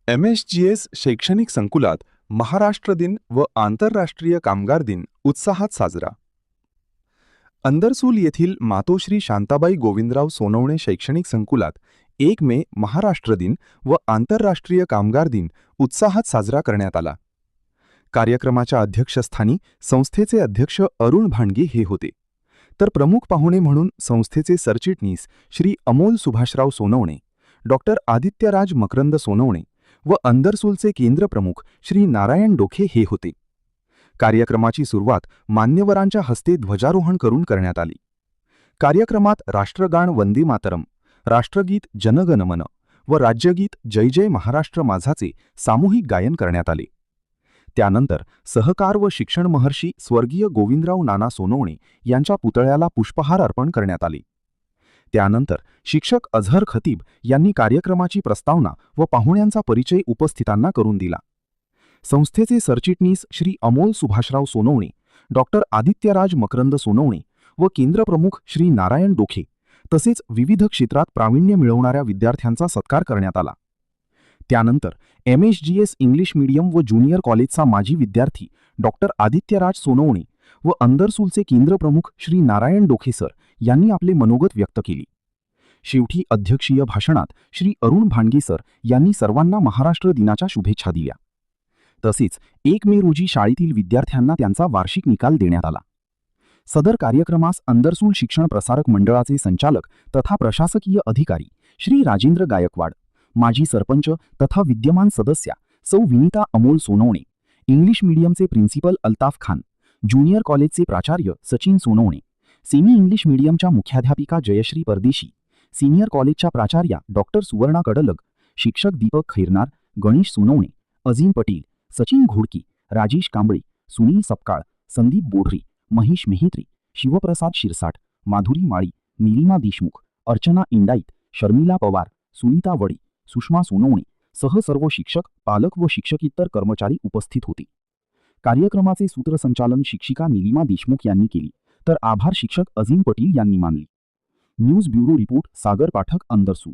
MSGS शैक्षणिक संकुलात महाराष्ट्र दिन व आंतरराष्ट्रीय कामगार दिन उत्साहात साजरा. अंदरसूल येथील मातोश्री शांताबाई गोविंदराव सोनवणे शैक्षणिक संकुलात 1 मे महाराष्ट्र दिन व आंतरराष्ट्रीय कामगार दिन उत्साहात साजरा करण्यात आला. कार्यक्रमाच्या अध्यक्षस्थानी संस्थेचे अध्यक्ष अरुण भांडगे हे होते, तर प्रमुख पाहुणे म्हणून संस्थेचे सरचिटणीस श्री अमोल सुभाषराव सोनवणे, डॉक्टर आदित्यराज मकरंद सोनवणे व अंदरसूलचे केंद्र प्रमुख श्री नारायण डोखे हे होते. कार्यक्रमाची सुरुवात मान्यवरांच्या हस्ते ध्वजारोहण करून करण्यात आली. कार्यक्रमात राष्ट्रगान वंदे मातरम, राष्ट्रगीत जनगण मन व राज्यगीत जय जय महाराष्ट्र माझाचे सामूहिक गायन करण्यात आले. त्यानंतर सहकार व शिक्षण महर्षी स्वर्गीय गोविंदराव नाना सोनवणे यांच्या पुतळ्याला पुष्पहार अर्पण करण्यात आले. त्यानंतर शिक्षक अझहर खतीब यांनी कार्यक्रमाची प्रस्तावना व पाहुण्यांचा परिचय उपस्थितांना करून दिला. संस्थेचे सरचिटणीस श्री अमोल सुभाषराव सोनवणे, डॉक्टर आदित्यराज मकरंद सोनवणे व केंद्रप्रमुख श्री नारायण डोखे तसेच विविध क्षेत्रात प्रावीण्य मिळवणाऱ्या विद्यार्थ्यांचा सत्कार करण्यात आला. त्यानंतर MSGS इंग्लिश मीडियम व ज्युनियर कॉलेजचा माजी विद्यार्थी डॉक्टर आदित्यराज सोनवणे व अंदरसूलचे केंद्रप्रमुख श्री नारायण डोखे सर यांनी आपले मनोगत व्यक्त केली. शेवटी अध्यक्षीय भाषणात श्री अरुण भांडगे सर यांनी सर्वांना महाराष्ट्र दिनाच्या शुभेच्छा दिल्या. तसेच 1 मे रोजी शाळेतील विद्यार्थ्यांना त्यांचा वार्षिक निकाल देण्यात आला. सदर कार्यक्रमास अंदरसूल शिक्षण प्रसारक मंडळाचे संचालक तथा प्रशासकीय अधिकारी श्री राजेंद्र गायकवाड, माजी सरपंच तथा विद्यमान सदस्या सौ विनीता अमोल सोनवणे, इंग्लिश मीडियमचे प्रिन्सिपल अल्ताफ खान, ज्युनियर कॉलेजचे प्राचार्य सचिन सोनवणे, सेमी इंग्लिश मीडियमच्या मुख्याध्यापिका जयश्री परदेशी, सीनियर कॉलेजच्या प्राचार्या डॉक्टर सुवर्णा कडलग, शिक्षक दीपक खैरनार, गणेश सोनवणे, अजीम पटेल, सचिन घोडकी, राजेश कांबळे, सुनील सपकाळ, संदीप बोढरे, महेश मेहत्री, शिवप्रसाद शिरसाट, माधुरी माळी, निलिमा देशमुख, अर्चना इंडाईत, शर्मिला पवार, सुनीता वडे, सुषमा सोनवणे सह सर्व शिक्षक, पालक व शिक्षकेतर कर्मचारी उपस्थित होते. कार्यक्रमाचे सूत्रसंचालन शिक्षिका निलिमा देशमुख यांनी केली, तर आभार शिक्षक अजीम पटेल यांनी मानले. न्यूज ब्युरो रिपोर्ट सागर पाठक, अंदरसूल.